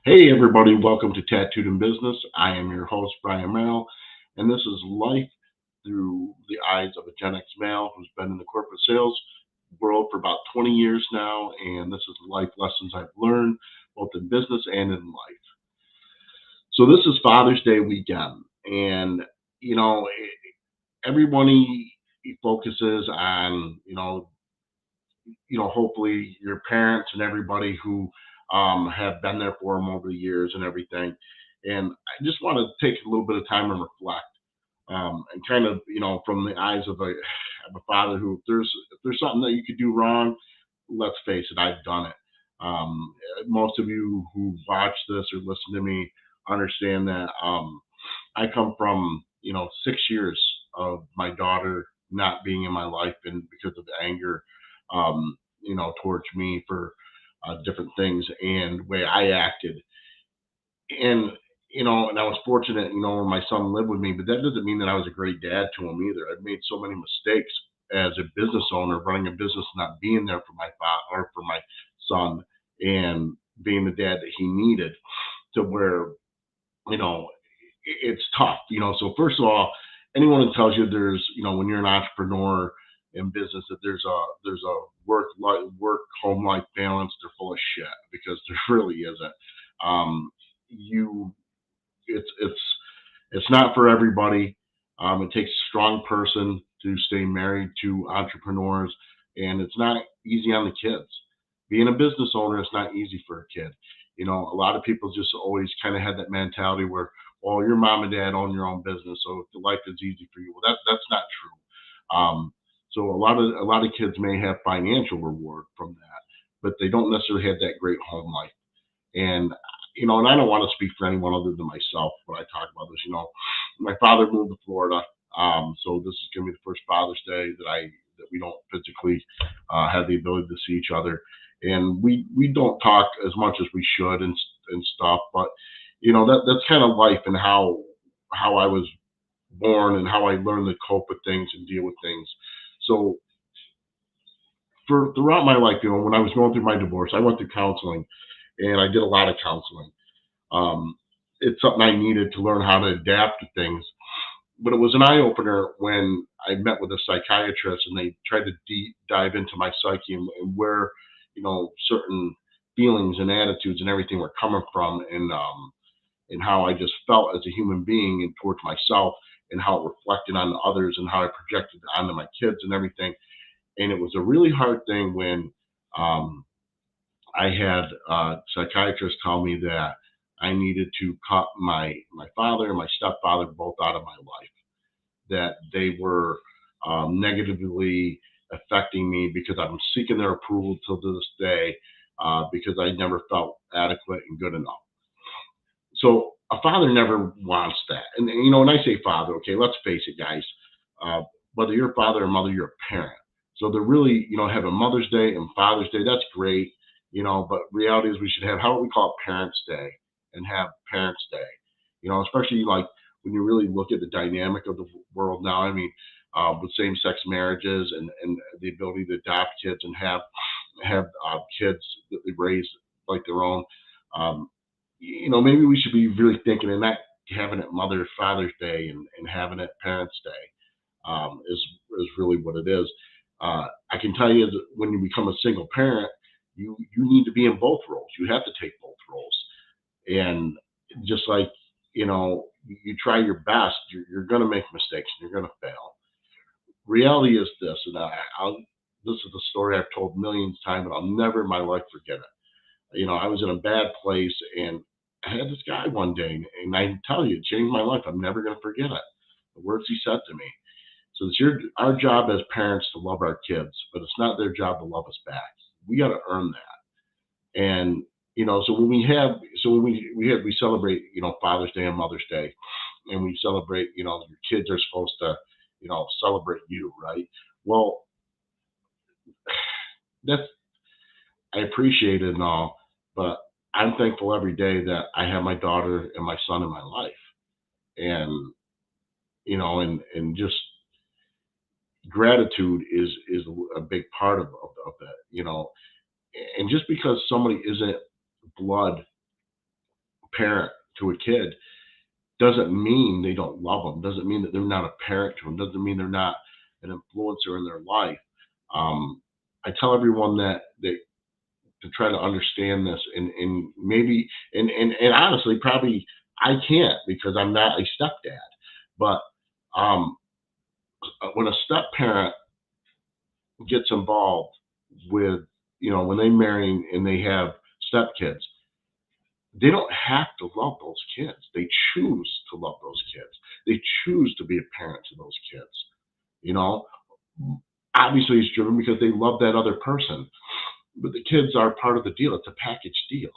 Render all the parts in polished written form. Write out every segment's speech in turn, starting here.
Hey everybody, welcome to Tattooed in Business. I am your host, Brian Merrill, and this is life through the eyes of a Gen X male who's been in the corporate sales world for about 20 years now, and this is life lessons I've learned both in business and in life. So this is Father's Day weekend, and you know, everybody focuses on hopefully your parents and everybody who have been there for them over the years and everything. And I just want to take a little bit of time and reflect, and kind of, from the eyes of a father who, if there's something that you could do wrong, let's face it, I've done it. Most of you who watch this or listen to me understand that I come from 6 years of my daughter not being in my life, and because of anger, towards me for different things and the way I acted. And and I was fortunate, when my son lived with me, but that doesn't mean that I was a great dad to him either. I've made so many mistakes as a business owner, running a business, not being there for my father or for my son, and being the dad that he needed, to where you know it's tough. So first of all, anyone who tells you there's, when you're an entrepreneur in business, that there's a work home life balance, they're full of shit, because there really isn't. You it's not for everybody. It takes a strong person to stay married to entrepreneurs, and it's not easy on the kids. Being a business owner is not easy for a kid. A lot of people just always kind of had that mentality where, well, your mom and dad own your own business, so the life is easy for you. Well, that's not true. So a lot of kids may have financial reward from that, but they don't necessarily have that great home life. And I don't want to speak for anyone other than myself when I talk about this. My father moved to Florida, so this is going to be the first Father's Day that we don't physically have the ability to see each other, and we don't talk as much as we should, and stuff. But that's kind of life, and how I was born, and how I learned to cope with things and deal with things. So for throughout my life, when I was going through my divorce, I went through counseling, and I did a lot of counseling. Um, it's something I needed to learn how to adapt to things. But it was an eye opener when I met with a psychiatrist, and they tried to deep dive into my psyche, and where certain feelings and attitudes and everything were coming from, and how I just felt as a human being and towards myself, and how it reflected on others, and how I projected onto my kids and everything. And it was a really hard thing when um, I had a psychiatrist tell me that I needed to cut my father and my stepfather both out of my life. That they were negatively affecting me, because I'm seeking their approval till to this day, because I never felt adequate and good enough. So a father never wants that. And when I say father, okay, let's face it, guys. Uh, Whether you're a father or mother, you're a parent. So they're really, having Mother's Day and Father's Day, that's great. But reality is we should have, how about we call it Parents Day, and have Parents Day. Especially like when you really look at the dynamic of the world now. I mean, with same-sex marriages, and the ability to adopt kids and have kids that they raise like their own. Um, Maybe we should be really thinking, and not having it Father's Day, and having it Parents Day, is really what it is. I can tell you that when you become a single parent, you need to be in both roles. You have to take both roles, and just like you try your best, you're going to make mistakes, and you're going to fail. Reality is this, and this is a story I've told millions of times, and I'll never in my life forget it. I was in a bad place, and I had this guy one day, and I tell you, it changed my life. I'm never going to forget it. The words he said to me. So it's our job as parents to love our kids, but it's not their job to love us back. We got to earn that. And so when we celebrate, Father's Day and Mother's Day, and we celebrate, your kids are supposed to, celebrate you, right? Well, that's I appreciate it and all, but I'm thankful every day that I have my daughter and my son in my life, and and just gratitude is a big part of that. And just because somebody isn't blood parent to a kid doesn't mean they don't love them. Doesn't mean that they're not a parent to them. Doesn't mean they're not an influencer in their life. I tell everyone that to try to understand this, and maybe and honestly probably I can't because I'm not a stepdad. But um, when a step parent gets involved with, when they marry and they have stepkids, they don't have to love those kids. They choose to love those kids. They choose to be a parent to those kids. You know, obviously it's driven because they love that other person, but the kids are part of the deal. It's a package deal.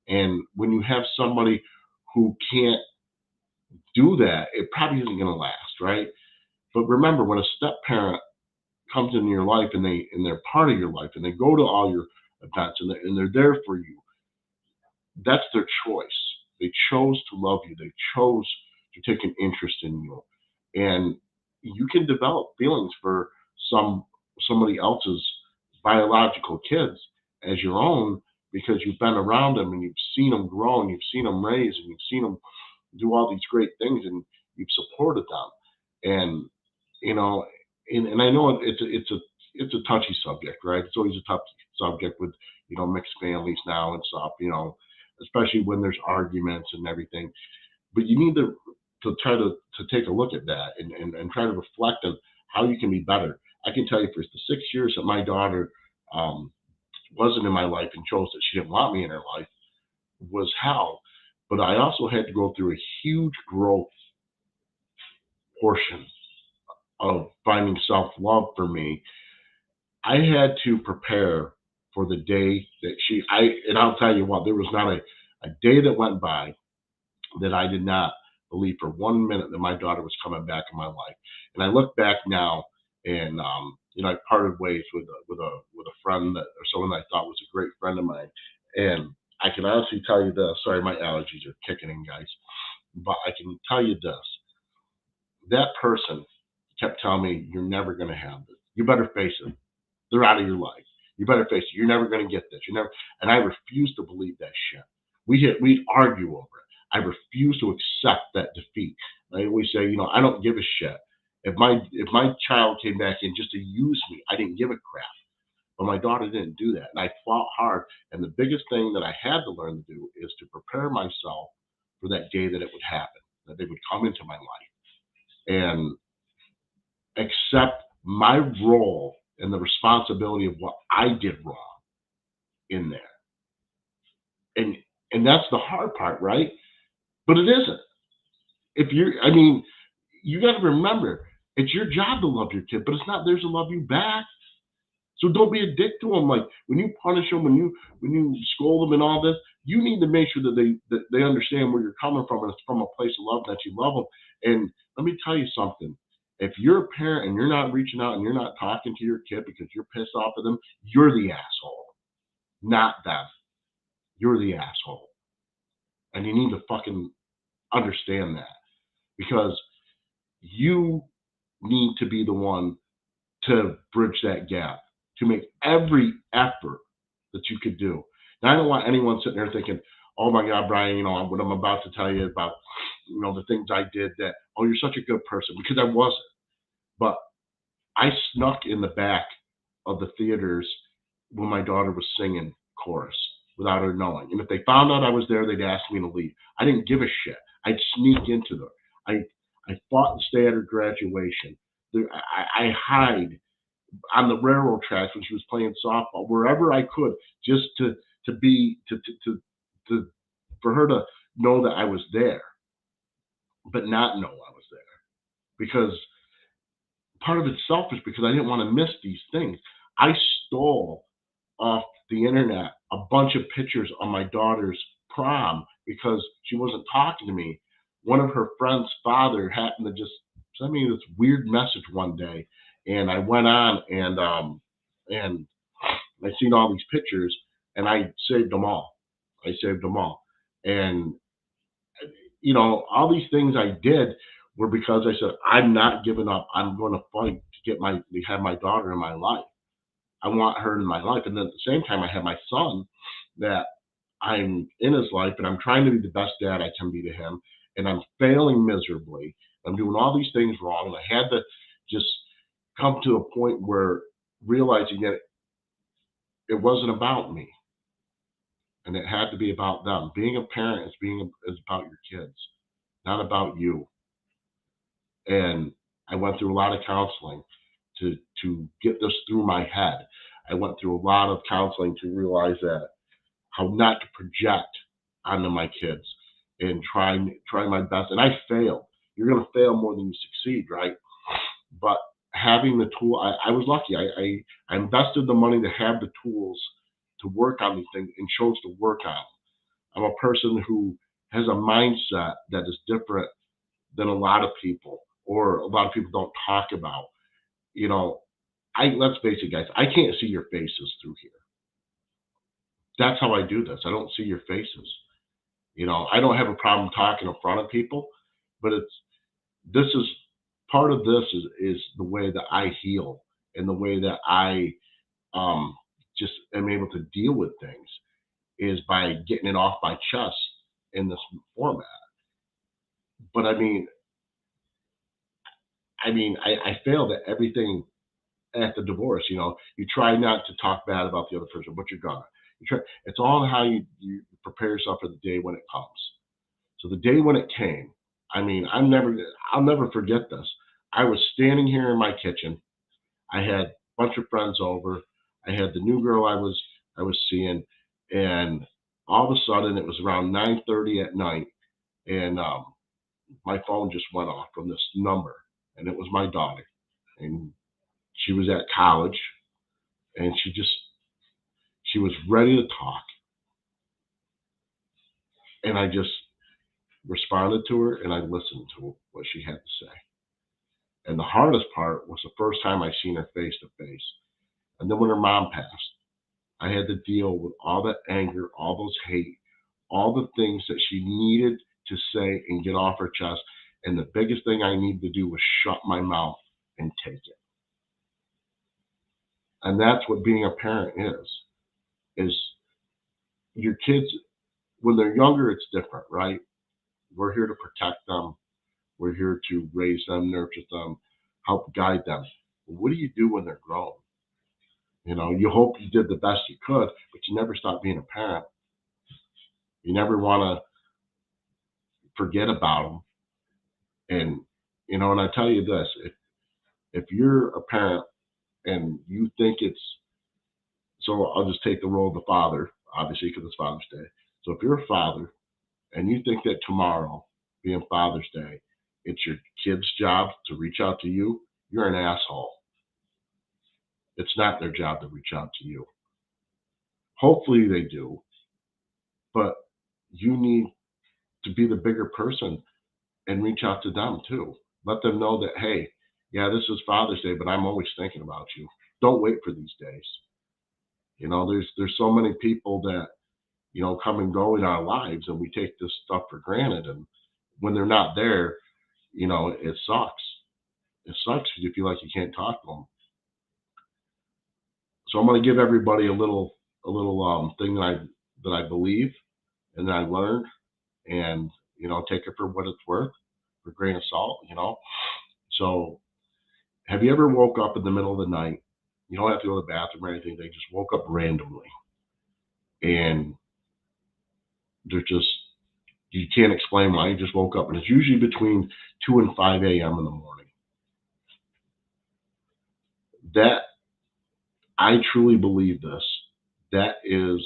And when you have somebody who can't do that, it probably isn't going to last, right? But remember, when a step parent comes into your life and they're part of your life and they go to all your events and they're there for you, that's their choice. They chose to love you. They chose to take an interest in you, and you can develop feelings for somebody else's biological kids as your own because you've been around them and you've seen them grow and you've seen them raise and you've seen them do all these great things and you've supported them. And you know, and I know it's a touchy subject, right? It's always a tough subject with mixed families now and stuff, especially when there's arguments and everything. But you need to try to take a look at that and try to reflect on how you can be better. I can tell you for the 6 years that my daughter wasn't in my life and chose that she didn't want me in her life was hell. But I also had to go through a huge growth portion of finding self-love for me. I had to prepare for the day that and I'll tell you what, there was not a day that went by that I did not believe for 1 minute that my daughter was coming back in my life. And I look back now, and I parted ways with a friend or someone that I thought was a great friend of mine. And I can honestly tell you this. Sorry, my allergies are kicking in, guys. But I can tell you this: that person kept telling me, "You're never going to have this. You better face it. They're out of your life. You better face it. You're never going to get this. You're never." And I refused to believe that shit. We'd argue over it. I refuse to accept that defeat. I always say, I don't give a shit. If my child came back in just to use me, I didn't give a crap. But my daughter didn't do that, and I fought hard. And the biggest thing that I had to learn to do is to prepare myself for that day that it would happen, that they would come into my life, and accept my role and the responsibility of what I did wrong in there. And that's the hard part, right? But it isn't. You got to remember, it's your job to love your kid, but it's not theirs to love you back. So don't be a dick to them. Like when you punish them, when you scold them and all this, you need to make sure that they understand where you're coming from, and it's from a place of love, that you love them. And let me tell you something. If you're a parent and you're not reaching out and you're not talking to your kid because you're pissed off at them, you're the asshole, not them. You're the asshole. And you need to fucking understand that, because you need to be the one to bridge that gap, to make every effort that you could do. Now, I don't want anyone sitting there thinking, "Oh my God, Brian, what I'm about to tell you about, the things I did that, oh, you're such a good person," because I wasn't. But I snuck in the back of the theaters when my daughter was singing chorus without her knowing. And if they found out I was there, they'd ask me to leave. I didn't give a shit. I'd sneak into them. I fought to stay at her graduation. I hide on the railroad tracks when she was playing softball, wherever I could, just to for her to know that I was there, but not know I was there, because part of it's selfish, because I didn't want to miss these things. I stole off the internet a bunch of pictures on my daughter's prom because she wasn't talking to me. One of her friend's father happened to just send me this weird message one day, and I went on and I seen all these pictures, and I saved them all. And all these things I did were because I said, I'm not giving up. I'm going to fight to have my daughter in my life. I want her in my life. And then at the same time, I have my son that I'm in his life and I'm trying to be the best dad I can be to him, and I'm failing miserably. I'm doing all these things wrong, and I had to just come to a point where realizing that it wasn't about me, and it had to be about them. Being a parent is about your kids, not about you. And I went through a lot of counseling to get this through my head. I went through a lot of counseling to realize that how not to project onto my kids and try my best. And I failed. You're going to fail more than you succeed, right? But having the tool, I was lucky. I invested the money to have the tools to work on these things and chose to work on them. I'm a person who has a mindset that is different than a lot of people, or a lot of people don't talk about. You know, let's face it, guys. I can't see your faces through here. That's how I do this. I don't see your faces. I don't have a problem talking in front of people, but this is part of this is the way that I heal, and the way that I just am able to deal with things is by getting it off my chest in this format. But I failed at everything at the divorce. You try not to talk bad about the other person, but you're gonna. It's all how you prepare yourself for the day when it comes. So the day when it came, I'll never forget this. I was standing here in my kitchen. I had a bunch of friends over. I had the new girl I was seeing, and all of a sudden it was around 9:30 at night, and my phone just went off from this number, and it was my daughter, and she was at college, and she was ready to talk, and I just responded to her, and I listened to what she had to say. And the hardest part was the first time I seen her face to face. And then when her mom passed, I had to deal with all that anger, all those hate, all the things that she needed to say and get off her chest. And the biggest thing I needed to do was shut my mouth and take it. And that's what being a parent is your kids, when they're younger, it's different, right? We're here to protect them. We're here to raise them, nurture them, help guide them. But what do you do when they're grown? You hope you did the best you could, but you never stop being a parent. You never want to forget about them. And I tell you this, if you're a parent and you think so I'll just take the role of the father, obviously, because it's Father's Day. So if you're a father and you think that tomorrow, being Father's Day, it's your kid's job to reach out to you, you're an asshole. It's not their job to reach out to you. Hopefully they do, but you need to be the bigger person and reach out to them too. Let them know that, hey, yeah, this is Father's Day, but I'm always thinking about you. Don't wait for these days. There's so many people that, come and go in our lives, and we take this stuff for granted. And when they're not there, it sucks. It sucks because you feel like you can't talk to them. So I'm going to give everybody a little thing that I believe and that I learned, and take it for what it's worth, for a grain of salt. So, have you ever woke up in the middle of the night? You don't have to go to the bathroom or anything. They just woke up randomly, and they're just you can't explain why. You just woke up, and it's usually between 2 and 5 a.m. in the morning. That I truly believe this. That is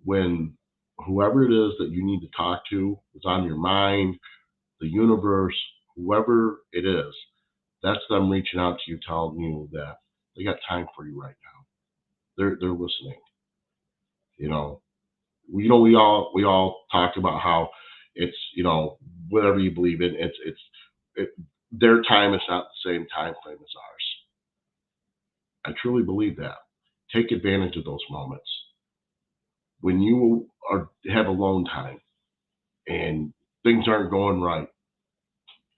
when whoever it is that you need to talk to is on your mind, the universe, whoever it is, that's them reaching out to you, telling you that they got time for you right now. They're listening. We all talk about how it's whatever you believe in, their time is not the same time frame as ours. I truly believe that. Take advantage of those moments when you have alone time and things aren't going right,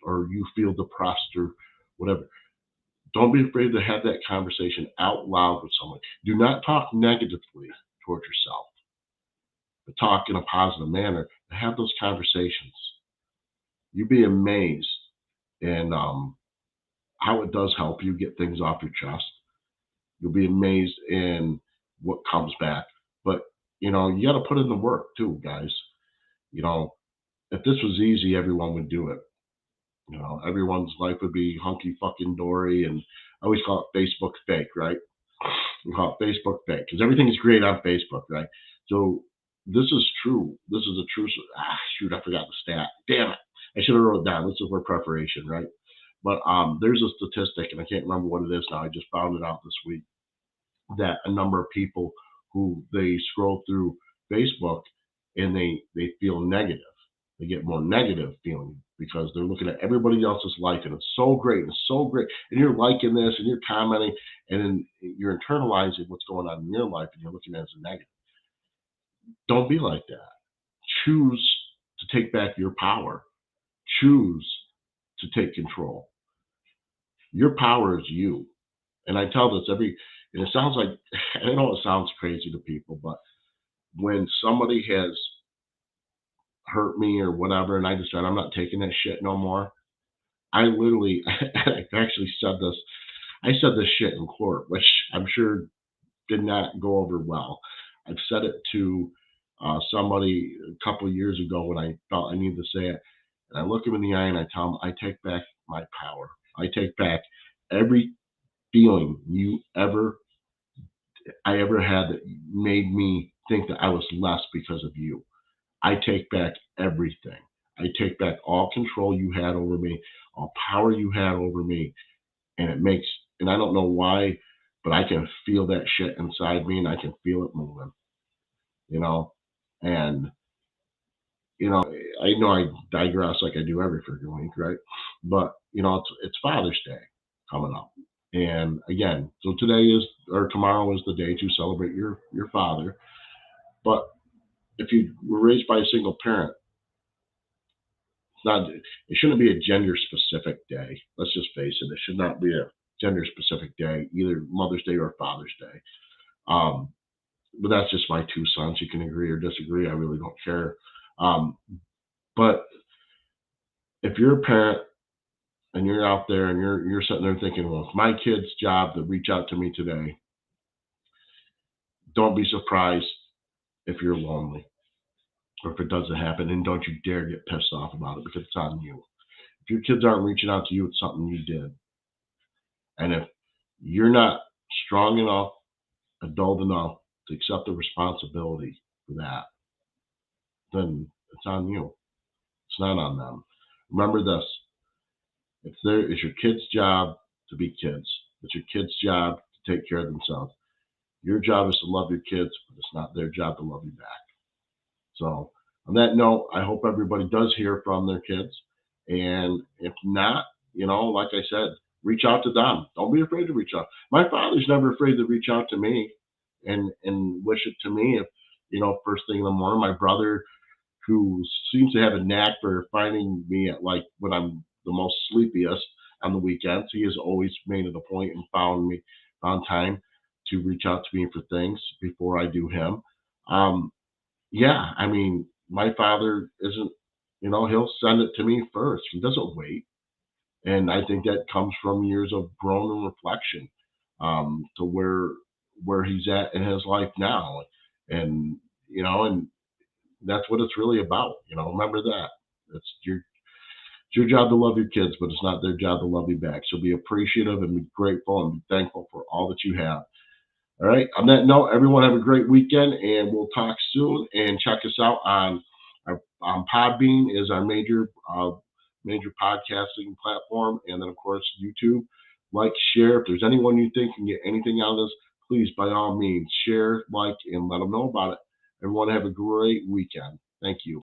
or you feel depressed or whatever. Don't be afraid to have that conversation out loud with someone. Do not talk negatively towards yourself, talk in a positive manner, to have those conversations. You'd be amazed and how it does help you get things off your chest. You'll be amazed in what comes back. But you got to put in the work too, guys. You know, if this was easy, everyone would do it. Everyone's life would be hunky fucking dory, and I always call it Facebook fake, right? We call it Facebook fake because everything is great on Facebook, right? So this is true. This is a true. Shoot, I forgot the stat. Damn it! I should have wrote it down. This is for preparation, right? But there's a statistic, and I can't remember what it is now. I just found it out this week that a number of people who they scroll through Facebook and they feel negative. They get more negative feeling because they're looking at everybody else's life and it's so great and it's so great. And you're liking this and you're commenting and then you're internalizing what's going on in your life and you're looking at it as a negative. Don't be like that. Choose to take back your power. Choose to take control. Your power is you. And I tell this and it sounds like, I know it sounds crazy to people, but when somebody has hurt me or whatever, and I decide I'm not taking that shit no more, I literally, I actually said this, I said this shit in court, which I'm sure did not go over well. I've said it to somebody a couple of years ago when I felt I needed to say it. And I look him in the eye and I tell him, I take back my power. I take back every feeling I ever had that made me think that I was less because of you. I take back everything. I take back all control you had over me, all power you had over me. And and I don't know why, but I can feel that shit inside me and I can feel it moving, you know? And, I know I digress like I do every freaking week, right? But, it's Father's Day coming up. And again, so today is, or tomorrow is the day to celebrate your father. But if you were raised by a single parent, it shouldn't be a gender specific day. Let's just face it. It should not be a gender specific day, either Mother's Day or Father's Day. But that's just my 2 cents. You can agree or disagree. I really don't care. But if you're a parent and you're out there and you're sitting there thinking, well, it's my kid's job to reach out to me today, don't be surprised if you're lonely or if it doesn't happen, and don't you dare get pissed off about it because it's on you. If your kids aren't reaching out to you, it's something you did. And if you're not strong enough, adult enough to accept the responsibility for that, then it's on you. It's not on them. Remember this. It's your kids' job to be kids. It's your kids' job to take care of themselves. Your job is to love your kids, but it's not their job to love you back. So on that note, I hope everybody does hear from their kids. And if not, like I said, reach out to them. Don't be afraid to reach out. My father's never afraid to reach out to me and wish it to me. If, first thing in the morning, my brother, who seems to have a knack for finding me at like when I'm the most sleepiest on the weekends, he has always made it a point and found time to reach out to me for things before I do him. Yeah, I mean, my father isn't, he'll send it to me first. He doesn't wait. And I think that comes from years of growth and reflection, to where he's at in his life now. And, and that's what it's really about. Remember that. It's your job to love your kids, but it's not their job to love you back. So be appreciative and be grateful and be thankful for all that you have. All right. On that note, everyone have a great weekend, and we'll talk soon. And check us out on Podbean is our major podcasting platform, and then of course YouTube. Like, share. If there's anyone you think can get anything out of this, please by all means share, like, and let them know about it. Everyone have a great weekend. Thank you.